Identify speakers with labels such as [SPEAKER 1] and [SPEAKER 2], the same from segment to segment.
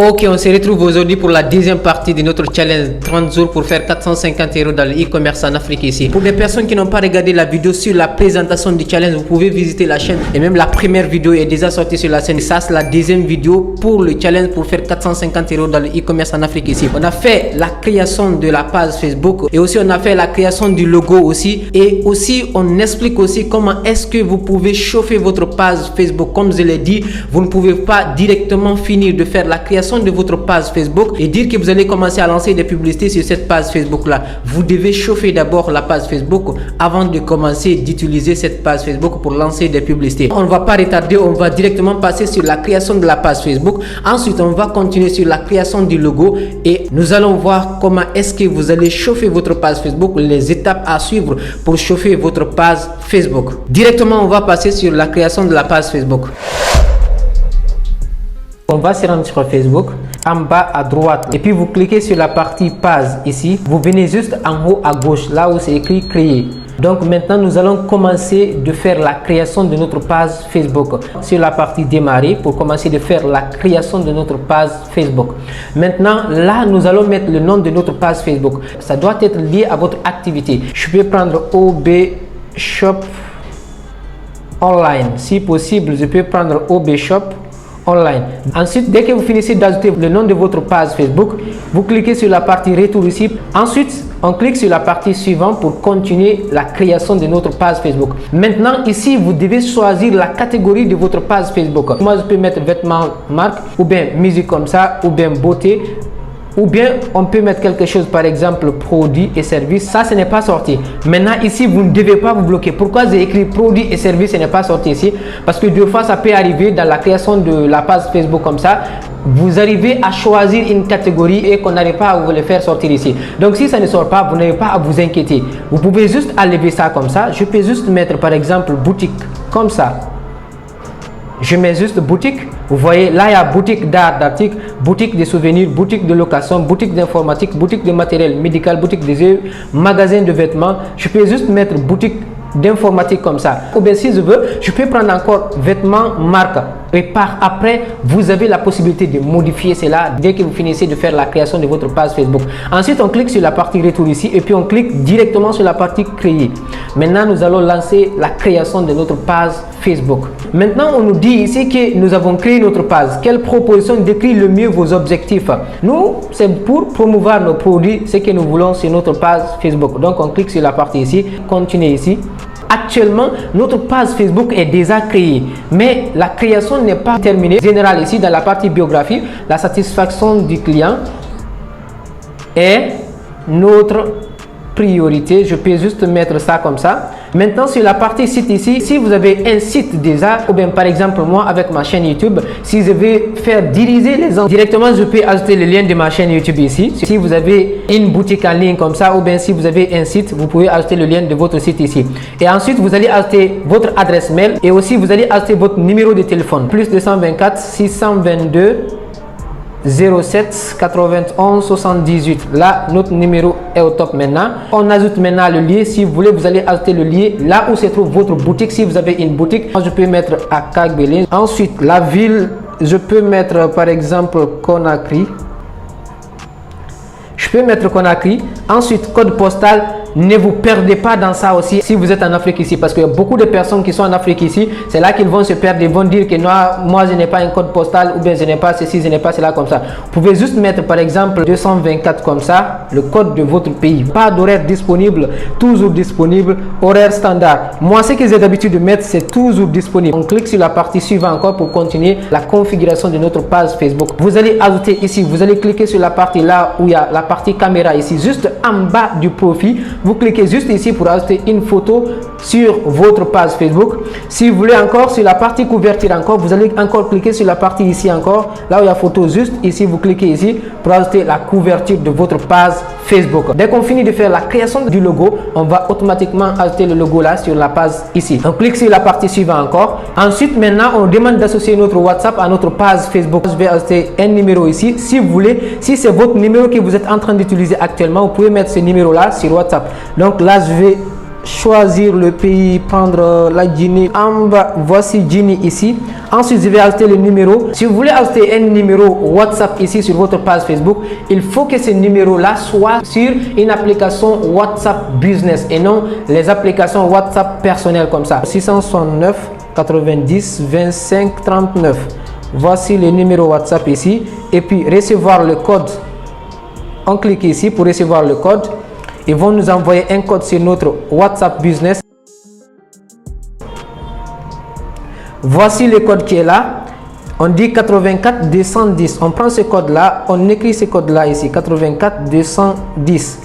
[SPEAKER 1] Ok, on se retrouve aujourd'hui pour la deuxième partie de notre challenge 30 jours pour faire 450 € dans le e-commerce en Afrique ici. Pour les personnes qui n'ont pas regardé la vidéo sur la présentation du challenge, vous pouvez visiter la chaîne et même la première vidéo est déjà sortie sur la chaîne. Ça, c'est la deuxième vidéo pour le challenge pour faire 450 € dans le e-commerce en Afrique ici. On a fait la création de la page Facebook et aussi on a fait la création du logo aussi. Et aussi, on explique aussi comment est-ce que vous pouvez chauffer votre page Facebook. Comme je l'ai dit, vous ne pouvez pas directement finir de faire la création de votre page Facebook et dire que vous allez commencer à lancer des publicités sur cette page Facebook là. Vous devez chauffer d'abord la page Facebook avant de commencer d'utiliser cette page Facebook pour lancer des publicités. On ne va pas retarder, on va directement passer sur la création de la page Facebook. Ensuite, on va continuer sur la création du logo et nous allons voir comment est-ce que vous allez chauffer votre page Facebook, les étapes à suivre pour chauffer votre page Facebook. Directement, on va passer sur la création de la page Facebook. On va se rendre sur Facebook, en bas à droite, et puis vous cliquez sur la partie page ici. Vous venez juste en haut à gauche, là où c'est écrit créer. Donc maintenant, nous allons commencer de faire la création de notre page Facebook. Sur la partie démarrer, pour commencer de faire la création de notre page Facebook. Maintenant, là, nous allons mettre le nom de notre page Facebook. Ça doit être lié à votre activité. Je peux prendre OB Shop Online. Si possible, je peux prendre OB Shop Online. Ensuite, dès que vous finissez d'ajouter le nom de votre page Facebook, vous cliquez sur la partie retour ici. Ensuite, on clique sur la partie suivante pour continuer la création de notre page Facebook. Maintenant, ici, vous devez choisir la catégorie de votre page Facebook. Moi, je peux mettre vêtements, marque, ou bien musique comme ça, ou bien beauté. Ou bien on peut mettre quelque chose, par exemple produits et services. Ça, ce n'est pas sorti. Maintenant ici, vous ne devez pas vous bloquer. Pourquoi j'ai écrit produits et services, ce n'est pas sorti ici? Parce que deux fois ça peut arriver dans la création de la page Facebook comme ça. Vous arrivez à choisir une catégorie et qu'on n'arrive pas à vous le faire sortir ici. Donc si ça ne sort pas, vous n'avez pas à vous inquiéter. Vous pouvez juste enlever ça comme ça. Je peux juste mettre par exemple boutique comme ça. Je mets juste boutique. Vous voyez, là, il y a boutique d'art, d'articles, boutique de souvenirs, boutique de location, boutique d'informatique, boutique de matériel médical, boutique des yeux, magasin de vêtements. Je peux juste mettre boutique d'informatique comme ça. Ou bien si je veux, je peux prendre encore vêtements marque. Et par après, vous avez la possibilité de modifier cela dès que vous finissez de faire la création de votre page Facebook. Ensuite, on clique sur la partie retour ici et puis on clique directement sur la partie créer. Maintenant, nous allons lancer la création de notre page Facebook. Maintenant, on nous dit ici que nous avons créé notre page. Quelle proposition décrit le mieux vos objectifs? Nous, c'est pour promouvoir nos produits, ce que nous voulons sur notre page Facebook. Donc, on clique sur la partie ici, continuer ici. Actuellement, notre page Facebook est déjà créée, mais la création n'est pas terminée. Général ici, dans la partie biographie, la satisfaction du client est notre priorité. Je peux juste mettre ça comme ça. Maintenant, sur la partie site ici, si vous avez un site déjà, ou bien par exemple moi avec ma chaîne YouTube, si je vais faire diriger les gens directement, je peux ajouter le lien de ma chaîne YouTube ici. Si vous avez une boutique en ligne comme ça, ou bien si vous avez un site, vous pouvez ajouter le lien de votre site ici. Et ensuite, vous allez ajouter votre adresse mail et aussi vous allez ajouter votre numéro de téléphone. Plus 224 622 07 91 78. Là, notre numéro est au top maintenant. On ajoute maintenant le lien. Si vous voulez, vous allez ajouter le lien là où se trouve votre boutique. Si vous avez une boutique, je peux mettre à Kagbele. Ensuite, la ville, je peux mettre par exemple Conakry. Je peux mettre Conakry. Ensuite, code postal. Ne vous perdez pas dans ça aussi si vous êtes en Afrique ici, parce que beaucoup de personnes qui sont en Afrique ici, c'est là qu'ils vont se perdre. Ils vont dire que non, moi je n'ai pas un code postal, ou bien je n'ai pas ceci, je n'ai pas cela comme ça. Vous pouvez juste mettre par exemple 224 comme ça, le code de votre pays. Pas d'horaire disponible, toujours disponible, horaire standard. Moi, ce que j'ai d'habitude de mettre, c'est toujours disponible. On clique sur la partie suivante encore pour continuer la configuration de notre page Facebook. Vous allez ajouter ici, vous allez cliquer sur la partie là où il y a la partie caméra ici, juste en bas du profil. Vous cliquez juste ici pour ajouter une photo sur votre page Facebook. Si vous voulez encore sur la partie couverture encore, vous allez encore cliquer sur la partie ici encore, là où il y a photo, juste ici vous cliquez ici pour ajouter la couverture de votre page Facebook. Dès qu'on finit de faire la création du logo, on va automatiquement ajouter le logo là sur la page ici. On clique sur la partie suivante encore. Ensuite, maintenant, on demande d'associer notre WhatsApp à notre page Facebook. Je vais ajouter un numéro ici. Si vous voulez, si c'est votre numéro que vous êtes en train d'utiliser actuellement, vous pouvez mettre ce numéro là sur WhatsApp. Donc là, je vais choisir le pays, prendre la Guinée. En bas, voici Guinée ici. Ensuite, je vais ajouter le numéro. Si vous voulez ajouter un numéro WhatsApp ici sur votre page Facebook, il faut que ce numéro-là soit sur une application WhatsApp Business et non les applications WhatsApp personnelles comme ça. 669 90 25 39. Voici le numéro WhatsApp ici. Et puis, recevoir le code. On clique ici pour recevoir le code. Ils vont nous envoyer un code sur notre WhatsApp Business. Voici le code qui est là. On dit 84 210. On prend ce code là, on écrit ce code là ici, 84 210.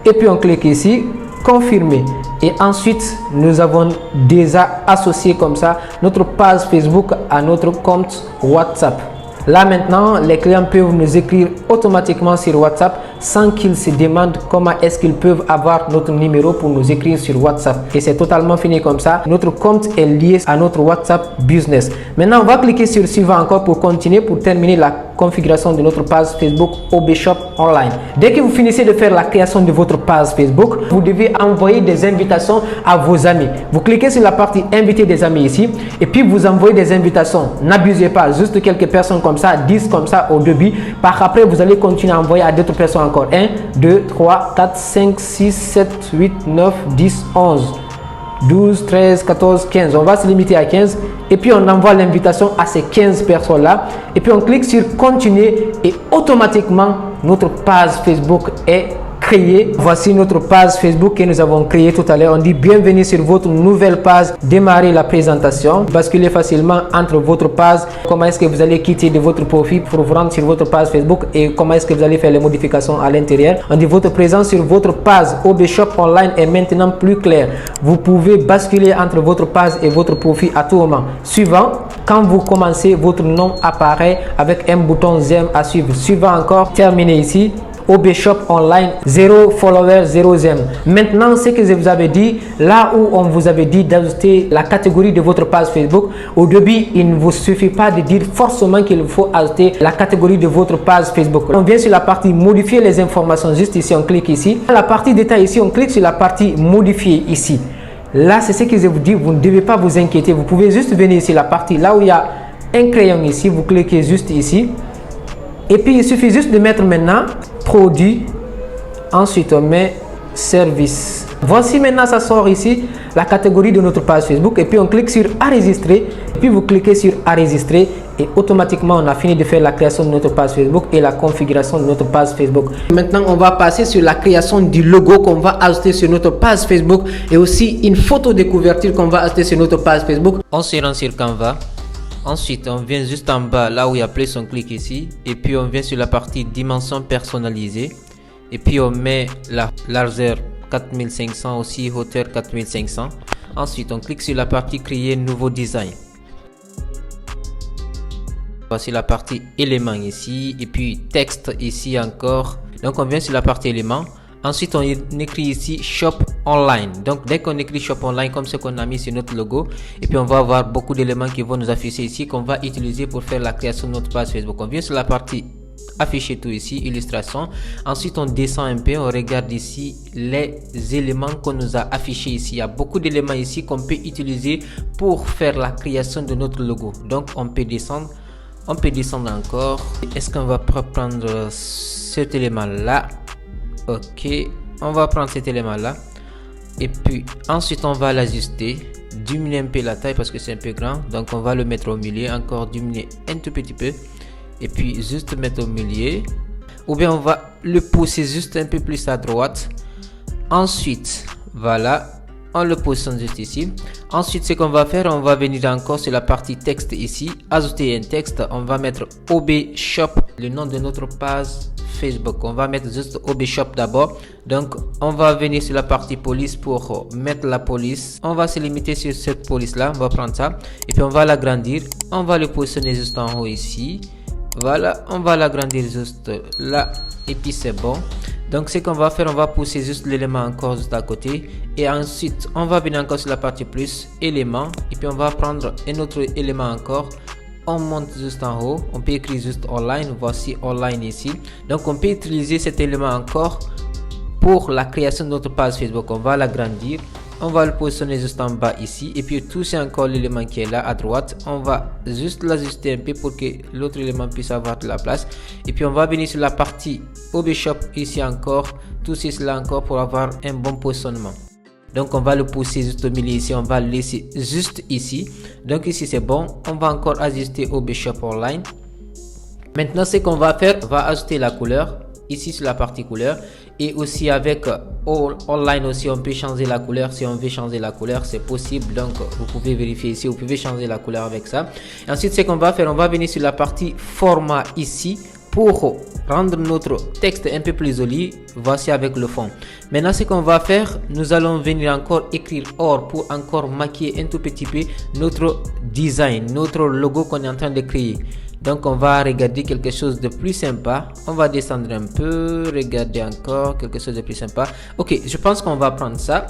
[SPEAKER 1] Et puis on clique ici, confirmer. Et ensuite, nous avons déjà associé comme ça notre page Facebook à notre compte WhatsApp. Là maintenant, les clients peuvent nous écrire automatiquement sur WhatsApp sans qu'ils se demandent comment est-ce qu'ils peuvent avoir notre numéro pour nous écrire sur WhatsApp. Et c'est totalement fini comme ça. Notre compte est lié à notre WhatsApp Business. Maintenant, on va cliquer sur suivant encore pour continuer, pour terminer la configuration de notre page Facebook OB Shop Online. Dès que vous finissez de faire la création de votre page Facebook, vous devez envoyer des invitations à vos amis. Vous cliquez sur la partie inviter des amis ici et puis vous envoyez des invitations. N'abusez pas, juste quelques personnes comme ça, 10 comme ça au début. Par après, vous allez continuer à envoyer à d'autres personnes encore. 1, 2, 3, 4, 5, 6, 7, 8, 9, 10, 11. 12, 13, 14, 15. On va se limiter à 15. Et puis, on envoie l'invitation à ces 15 personnes-là. Et puis, on clique sur continuer et automatiquement, notre page Facebook est créée. Voici notre page Facebook que nous avons créée tout à l'heure. On dit bienvenue sur votre nouvelle page. Démarrez la présentation. Basculez facilement entre votre page. Comment est-ce que vous allez quitter de votre profil pour vous rendre sur votre page Facebook et comment est-ce que vous allez faire les modifications à l'intérieur. On dit votre présence sur votre page OB Shop Online est maintenant plus claire. Vous pouvez basculer entre votre page et votre profil à tout moment. Suivant, quand vous commencez, votre nom apparaît avec un bouton j'aime à suivre. Suivant encore, terminé ici. OB Shop Online, 0 followers, 0 j'aime. Maintenant, ce que je vous avais dit, là où on vous avait dit d'ajouter la catégorie de votre page Facebook, au début, il ne vous suffit pas de dire forcément qu'il faut ajouter la catégorie de votre page Facebook. On vient sur la partie modifier les informations, juste ici, on clique ici. La partie détail ici, on clique sur la partie modifier ici. Là, c'est ce que je vous dis, vous ne devez pas vous inquiéter. Vous pouvez juste venir ici, la partie là où il y a un crayon ici, vous cliquez juste ici. Et puis, il suffit juste de mettre maintenant produit. Ensuite, on met service. Voici maintenant, ça sort ici la catégorie de notre page Facebook. Et puis, on clique sur enregistrer. Et puis, vous cliquez sur enregistrer. Et automatiquement, on a fini de faire la création de notre page Facebook et la configuration de notre page Facebook. Maintenant, on va passer sur la création du logo qu'on va ajouter sur notre page Facebook. Et aussi une photo de couverture qu'on va ajouter sur notre page Facebook. On se rend sur Canva. Ensuite, on vient juste en bas, là où il y a plus, on clique ici. Et puis, on vient sur la partie dimension personnalisée. Et puis, on met la largeur 4500, aussi hauteur 4500. Ensuite, on clique sur la partie créer nouveau design. Voici la partie éléments ici. Et puis, texte ici encore. Donc, on vient sur la partie éléments. Ensuite, on écrit ici Shop Online. Donc, dès qu'on écrit Shop Online, comme ce qu'on a mis sur notre logo, et puis on va avoir beaucoup d'éléments qui vont nous afficher ici, qu'on va utiliser pour faire la création de notre page Facebook. On vient sur la partie afficher tout ici, illustration. Ensuite, on descend un peu, on regarde ici les éléments qu'on nous a affichés ici. Il y a beaucoup d'éléments ici qu'on peut utiliser pour faire la création de notre logo. Donc, on peut descendre. On peut descendre encore. Est-ce qu'on va prendre cet élément-là? Ok, on va prendre cet élément là et puis ensuite on va l'ajuster, diminuer un peu la taille parce que c'est un peu grand, donc on va le mettre au milieu, encore diminuer un tout petit peu et puis juste mettre au milieu, ou bien on va le pousser juste un peu plus à droite. Ensuite voilà, on le positionne juste ici. Ensuite, ce qu'on va faire, on va venir encore sur la partie texte ici, ajouter un texte. On va mettre OB Shop, le nom de notre page Facebook. On va mettre juste OB Shop d'abord. Donc, on va venir sur la partie police pour mettre la police. On va se limiter sur cette police là. On va prendre ça et puis on va l'agrandir. On va le positionner juste en haut ici. Voilà, on va l'agrandir juste là et puis c'est bon. Donc ce qu'on va faire, on va pousser juste l'élément encore juste à côté et ensuite on va venir encore sur la partie plus élément et puis on va prendre un autre élément encore. On monte juste en haut, on peut écrire juste online. Voici online ici. Donc on peut utiliser cet élément encore pour la création de notre page Facebook. On va l'agrandir, on va le positionner juste en bas ici. Et puis tout c'est encore l'élément qui est là à droite. On va juste l'ajuster un peu pour que l'autre élément puisse avoir de la place. Et puis on va venir sur la partie OB Shop ici encore. Tout cela encore pour avoir un bon positionnement. Donc on va le pousser juste au milieu ici, on va le laisser juste ici. Donc ici c'est bon, on va encore ajuster OB Shop Online. Maintenant ce qu'on va faire, on va ajouter la couleur ici sur la partie couleur. Et aussi avec Online aussi on peut changer la couleur. Si on veut changer la couleur c'est possible, donc vous pouvez vérifier ici, vous pouvez changer la couleur avec ça. Et ensuite ce qu'on va faire, on va venir sur la partie format ici pour rendre notre texte un peu plus joli. Voici avec le fond. Maintenant ce qu'on va faire, nous allons venir encore écrire OR pour encore maquiller un tout petit peu notre design, notre logo qu'on est en train de créer. Donc on va regarder quelque chose de plus sympa. On va descendre un peu, regarder encore quelque chose de plus sympa. Ok, je pense qu'on va prendre ça.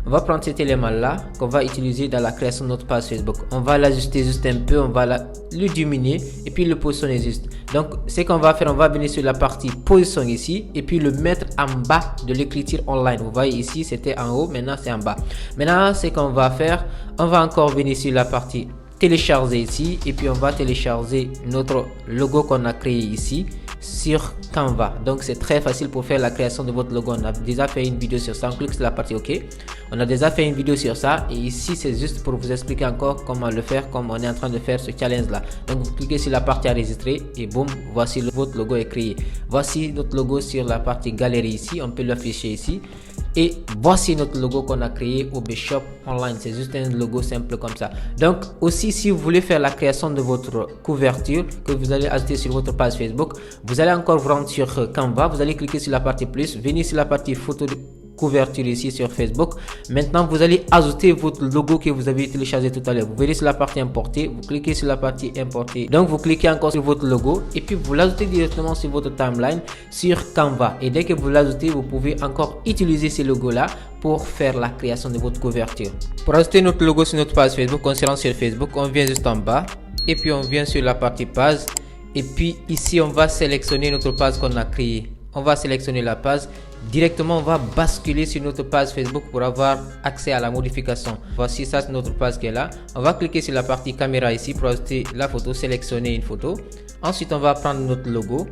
[SPEAKER 1] On va prendre cet élément là qu'on va utiliser dans la création de notre page Facebook. On va l'ajuster juste un peu, on va le diminuer et puis le positionner juste. Donc ce qu'on va faire, on va venir sur la partie position ici et puis le mettre en bas de l'écriture online. Vous voyez ici c'était en haut, maintenant c'est en bas. Maintenant ce qu'on va faire, on va encore venir sur la partie télécharger ici et puis on va télécharger notre logo qu'on a créé ici sur Canva. Donc c'est très facile pour faire la création de votre logo. On a déjà fait une vidéo sur ça. On clique sur la partie OK. On a déjà fait une vidéo sur ça et ici c'est juste pour vous expliquer encore comment le faire, comme on est en train de faire ce challenge là. Donc vous cliquez sur la partie enregistrer et boum, voici votre logo est créé. Voici notre logo sur la partie galerie ici, on peut l'afficher ici. Et voici notre logo qu'on a créé au OB Shop Online. C'est juste un logo simple comme ça. Donc aussi si vous voulez faire la création de votre couverture que vous allez ajouter sur votre page Facebook, vous allez encore vous rendre sur Canva. Vous allez cliquer sur la partie plus, venir sur la partie photo de couverture ici sur Facebook. Maintenant vous allez ajouter votre logo que vous avez téléchargé tout à l'heure. Vous verrez sur la partie importer, vous cliquez sur la partie importer, donc vous cliquez encore sur votre logo et puis vous l'ajoutez directement sur votre timeline sur Canva. Et dès que vous l'ajoutez, vous pouvez encore utiliser ces logos là pour faire la création de votre couverture. Pour ajouter notre logo sur notre page Facebook, on se rend sur Facebook, on vient juste en bas et puis on vient sur la partie page et puis ici on va sélectionner notre page qu'on a créée. On va sélectionner la page. Directement on va basculer sur notre page Facebook pour avoir accès à la modification. Voici ça, c'est notre page qui est là. On va cliquer sur la partie caméra ici pour ajouter la photo, sélectionner une photo. Ensuite on va prendre notre logo,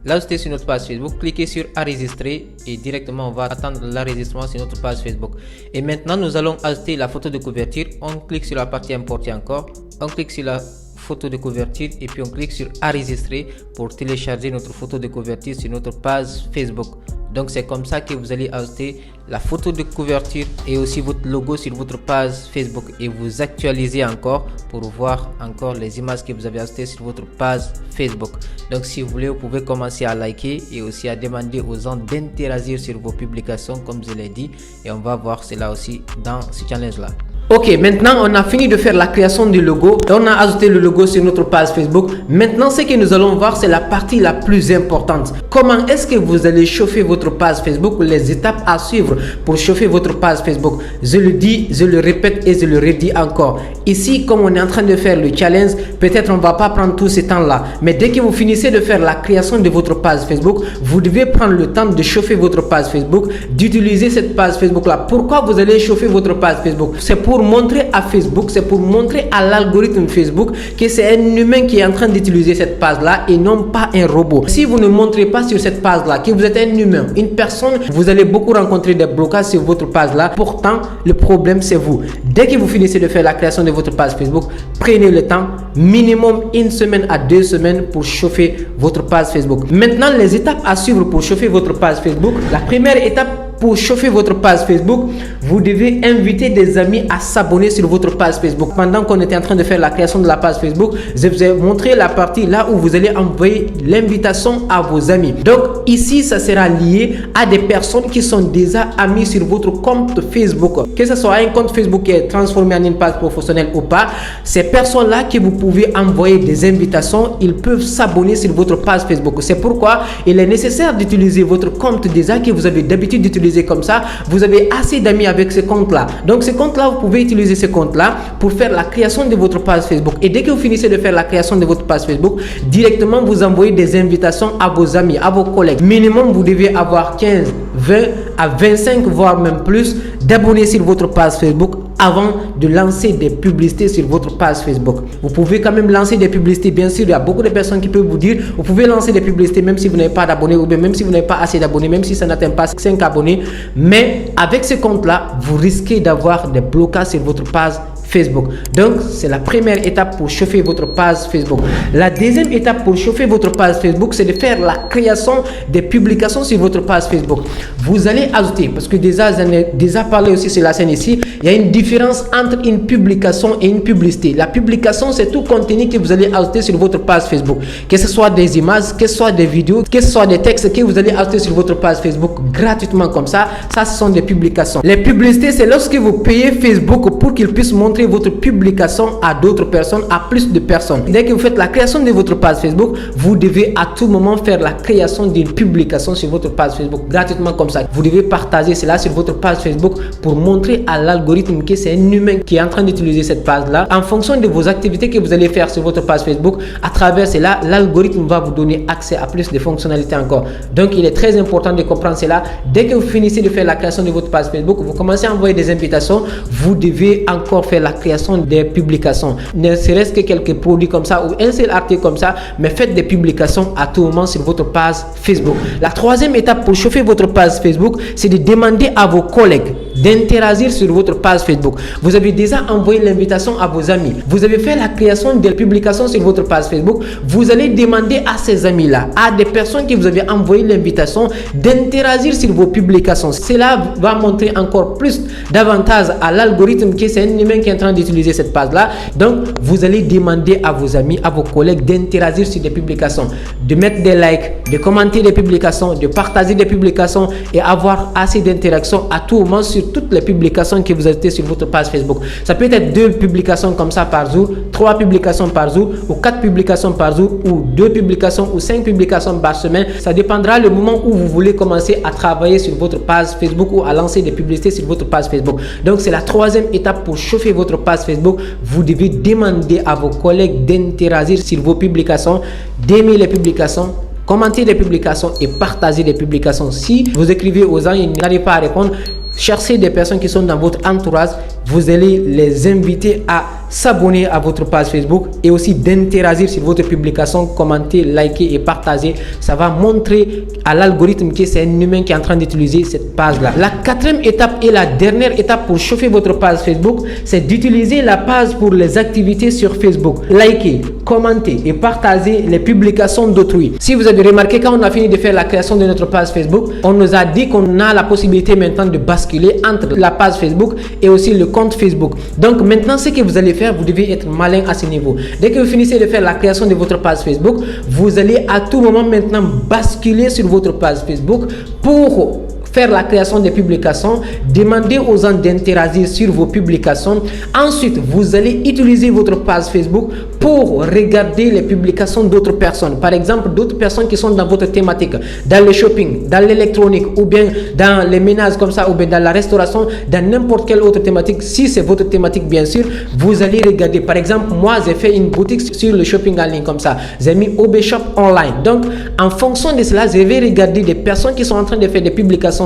[SPEAKER 1] l'ajouter sur notre page Facebook, cliquer sur enregistrer et directement on va attendre l'enregistrement sur notre page Facebook. Et maintenant nous allons ajouter la photo de couverture. On clique sur la partie importer encore, on clique sur la photo de couverture et puis on clique sur enregistrer pour télécharger notre photo de couverture sur notre page Facebook. Donc c'est comme ça que vous allez ajouter la photo de couverture et aussi votre logo sur votre page Facebook et vous actualisez encore pour voir encore les images que vous avez ajoutées sur votre page Facebook. Donc si vous voulez, vous pouvez commencer à liker et aussi à demander aux gens d'interagir sur vos publications comme je l'ai dit, et on va voir cela aussi dans ce challenge là. Ok, maintenant on a fini de faire la création du logo et on a ajouté le logo sur notre page Facebook. Maintenant ce que nous allons voir, c'est la partie la plus importante. Comment est-ce que vous allez chauffer votre page Facebook, les étapes à suivre pour chauffer votre page Facebook. Je le dis, je le répète et je le redis encore. Ici, comme on est en train de faire le challenge, peut-être on ne va pas prendre tout ce temps là, mais dès que vous finissez de faire la création de votre page Facebook, vous devez prendre le temps de chauffer votre page Facebook, d'utiliser cette page Facebook là. Pourquoi vous allez chauffer votre page Facebook? C'est pour montrer à Facebook, c'est pour montrer à l'algorithme Facebook que c'est un humain qui est en train d'utiliser cette page là et non pas un robot. Si vous ne montrez pas sur cette page là que vous êtes un humain, une personne, vous allez beaucoup rencontrer des blocages sur votre page là. Pourtant le problème c'est vous. Dès que vous finissez de faire la création de votre page Facebook, prenez le temps, minimum 1 semaine à 2 semaines pour chauffer votre page Facebook. Maintenant les étapes à suivre pour chauffer votre page Facebook. La première étape, pour chauffer votre page Facebook, vous devez inviter des amis à s'abonner sur votre page Facebook. Pendant qu'on était en train de faire la création de la page Facebook, je vous ai montré la partie là où vous allez envoyer l'invitation à vos amis. Donc ici, ça sera lié à des personnes qui sont déjà amis sur votre compte Facebook. Que ce soit un compte Facebook qui est transformé en une page professionnelle ou pas, ces personnes-là que vous pouvez envoyer des invitations, ils peuvent s'abonner sur votre page Facebook. C'est pourquoi il est nécessaire d'utiliser votre compte déjà que vous avez d'habitude d'utiliser comme ça. Vous avez assez d'amis avec ce compte là, donc ce compte là vous pouvez utiliser ce compte là pour faire la création de votre page Facebook. Et dès que vous finissez de faire la création de votre page Facebook, directement vous envoyez des invitations à vos amis, à vos collègues. Minimum vous devez avoir 15, 20 à 25 voire même plus d'abonnés sur votre page Facebook avant de lancer des publicités sur votre page Facebook. Vous pouvez quand même lancer des publicités, bien sûr, il y a beaucoup de personnes qui peuvent vous dire, vous pouvez lancer des publicités même si vous n'avez pas d'abonnés ou bien même si vous n'avez pas assez d'abonnés, même si ça n'atteint pas 5 abonnés, mais avec ce compte-là, vous risquez d'avoir des blocages sur votre page Facebook. Donc, c'est la première étape pour chauffer votre page Facebook. La deuxième étape pour chauffer votre page Facebook, c'est de faire la création des publications sur votre page Facebook. Vous allez ajouter, parce que déjà, j'en ai déjà parlé aussi sur la scène ici, il y a une différence entre une publication et une publicité. La publication, c'est tout contenu que vous allez ajouter sur votre page Facebook. Que ce soit des images, que ce soit des vidéos, que ce soit des textes que vous allez ajouter sur votre page Facebook gratuitement comme ça. Ça, ce sont des publications. Les publicités, c'est lorsque vous payez Facebook pour qu'il puisse montrer votre publication à d'autres personnes, à plus de personnes. Dès que vous faites la création de votre page Facebook, vous devez à tout moment faire la création d'une publication sur votre page Facebook gratuitement comme ça. Vous devez partager cela sur votre page Facebook pour montrer à l'algorithme que c'est un humain qui est en train d'utiliser cette page-là. En fonction de vos activités que vous allez faire sur votre page Facebook, à travers cela, l'algorithme va vous donner accès à plus de fonctionnalités encore. Donc, il est très important de comprendre cela. Dès que vous finissez de faire la création de votre page Facebook, vous commencez à envoyer des invitations, vous devez encore faire la création des publications, ne serait-ce que quelques produits comme ça ou un seul article comme ça, mais faites des publications à tout moment sur votre page Facebook. La troisième étape pour chauffer votre page Facebook, c'est de demander à vos collègues d'interagir sur votre page Facebook. Vous avez déjà envoyé l'invitation à vos amis, vous avez fait la création des publications sur votre page Facebook, vous allez demander à ces amis-là, à des personnes qui vous avez envoyé l'invitation, d'interagir sur vos publications. Cela va montrer encore plus d'avantages à l'algorithme que c'est un humain qui est en train d'utiliser cette page-là. Donc, vous allez demander à vos amis, à vos collègues d'interagir sur des publications, de mettre des likes, de commenter des publications, de partager des publications et avoir assez d'interactions à tout moment sur toutes les publications que vous ajoutez sur votre page Facebook. Ça peut être 2 publications comme ça par jour, 3 publications par jour ou 4 publications par jour ou 2 publications ou 5 publications par semaine. Ça dépendra le moment où vous voulez commencer à travailler sur votre page Facebook ou à lancer des publicités sur votre page Facebook. Donc, c'est la troisième étape pour chauffer votre page Facebook. Vous devez demander à vos collègues d'interagir sur vos publications, d'aimer les publications, commenter les publications et partager les publications. Si vous écrivez aux gens et ils n'arrivent pas à répondre, cherchez des personnes qui sont dans votre entourage, vous allez les inviter à s'abonner à votre page Facebook et aussi d'interagir sur votre publication, commenter, liker et partager. Ça va montrer à l'algorithme que c'est un humain qui est en train d'utiliser cette page-là. La quatrième étape et la dernière étape pour chauffer votre page Facebook, c'est d'utiliser la page pour les activités sur Facebook. Liker, commenter et partager les publications d'autrui. Si vous avez remarqué, quand on a fini de faire la création de notre page Facebook, on nous a dit qu'on a la possibilité maintenant de basculer entre la page Facebook et aussi le compte Facebook. Donc maintenant, ce que vous allez faire, vous devez être malin à ce niveau. Dès que vous finissez de faire la création de votre page Facebook, vous allez à tout moment maintenant basculer sur votre page Facebook pour faire la création des publications, demander aux gens d'interagir sur vos publications. Ensuite, vous allez utiliser votre page Facebook pour regarder les publications d'autres personnes. Par exemple, d'autres personnes qui sont dans votre thématique, dans le shopping, dans l'électronique ou bien dans les ménages comme ça ou bien dans la restauration, dans n'importe quelle autre thématique. Si c'est votre thématique, bien sûr, vous allez regarder. Par exemple, moi, j'ai fait une boutique sur le shopping en ligne comme ça. J'ai mis OB Shop Online. Donc, en fonction de cela, je vais regarder des personnes qui sont en train de faire des publications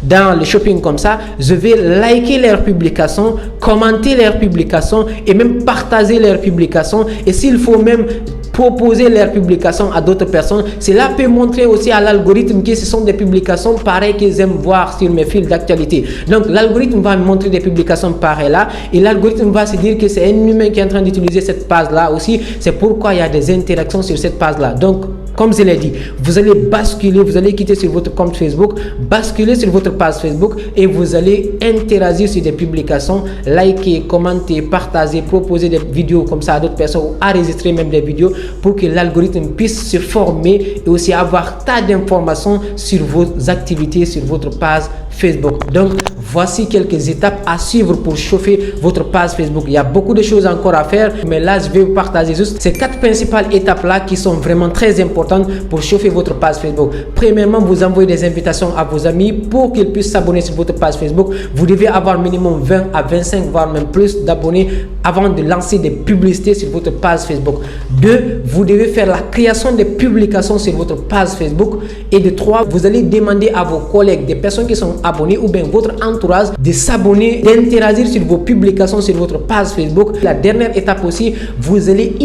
[SPEAKER 1] dans le shopping comme ça. Je vais liker leurs publications, commenter leurs publications et même partager leurs publications. Et s'il faut même proposer leurs publications à d'autres personnes, cela peut montrer aussi à l'algorithme que ce sont des publications pareilles qu'ils aiment voir sur mes fils d'actualité. Donc l'algorithme va me montrer des publications pareilles là et l'algorithme va se dire que c'est un humain qui est en train d'utiliser cette page là aussi. C'est pourquoi il y a des interactions sur cette page là. Donc comme je l'ai dit, vous allez basculer, vous allez quitter sur votre compte Facebook, basculer sur votre page Facebook et vous allez interagir sur des publications, liker, commenter, partager, proposer des vidéos comme ça à d'autres personnes ou enregistrer même des vidéos pour que l'algorithme puisse se former et aussi avoir tas d'informations sur vos activités sur votre page Facebook. Donc, voici quelques étapes à suivre pour chauffer votre page Facebook. Il y a beaucoup de choses encore à faire, mais là, je vais vous partager juste ces 4 principales étapes-là qui sont vraiment très importantes pour chauffer votre page Facebook. Premièrement, vous envoyez des invitations à vos amis pour qu'ils puissent s'abonner sur votre page Facebook. Vous devez avoir minimum 20 à 25, voire même plus d'abonnés avant de lancer des publicités sur votre page Facebook. 2, vous devez faire la création des publications sur votre page Facebook. Et de 3, vous allez demander à vos collègues, des personnes qui sont abonnées ou bien votre entourage, de s'abonner, d'interagir sur vos publications sur votre page Facebook. La dernière étape aussi, vous allez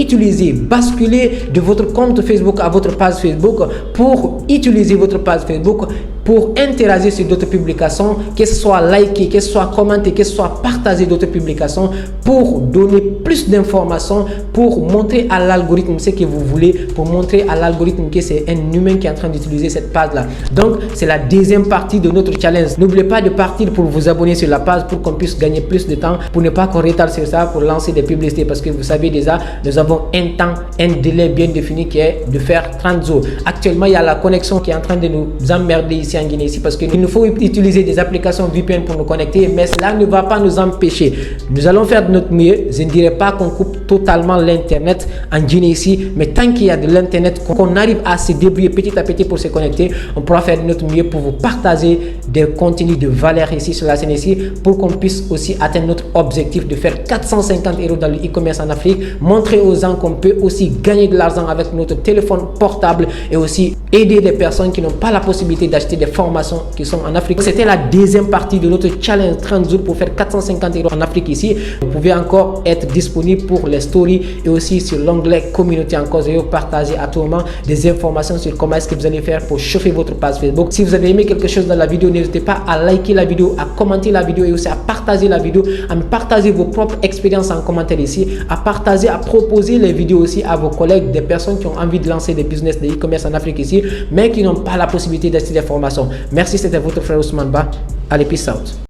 [SPEAKER 1] basculer de votre compte Facebook à votre page Facebook pour utiliser votre page Facebook pour interagir sur d'autres publications, que ce soit liker, que ce soit commenter, que ce soit partager d'autres publications pour donner plus d'informations, pour montrer à l'algorithme ce que vous voulez, pour montrer à l'algorithme que c'est un humain qui est en train d'utiliser cette page-là. Donc, c'est la deuxième partie de notre challenge. N'oubliez pas de partir pour vous abonner sur la page pour qu'on puisse gagner plus de temps, pour ne pas qu'on retarde sur ça, pour lancer des publicités parce que vous savez déjà, nous avons un délai bien défini qui est de faire 30 jours. Actuellement, il y a la connexion qui est en train de nous emmerder ici en Guinée ici parce qu'il nous faut utiliser des applications VPN pour nous connecter, mais cela ne va pas nous empêcher. Nous allons faire de notre mieux. Je ne dirais pas qu'on coupe totalement l'internet en Guinée ici, mais tant qu'il y a de l'internet, qu'on arrive à se débrouiller petit à petit pour se connecter, on pourra faire de notre mieux pour vous partager des contenus de valeur ici sur la scène ici, pour qu'on puisse aussi atteindre notre objectif de faire 450 € dans le e-commerce en Afrique, montrer aux gens qu'on peut aussi gagner de l'argent avec notre téléphone portable et aussi aider des personnes qui n'ont pas la possibilité d'acheter des formations qui sont en Afrique. C'était la deuxième partie de notre challenge 30 jours pour faire 450 € en Afrique ici. Vous pouvez encore être disponible pour les stories et aussi sur l'onglet communauté. Encore, je vais vous partager à tout moment des informations sur comment est-ce que vous allez faire pour chauffer votre page Facebook. Si vous avez aimé quelque chose dans la vidéo, n'hésitez pas à liker la vidéo, à commenter la vidéo et aussi à partager la vidéo, à me partager vos propres expériences en commentaire ici, à partager, à proposer les vidéos aussi à vos collègues, des personnes qui ont envie de lancer des business de e-commerce en Afrique ici, mais qui n'ont pas la possibilité d'acheter des formations. Merci, c'était votre frère Ousmane Ba. Allez, peace out.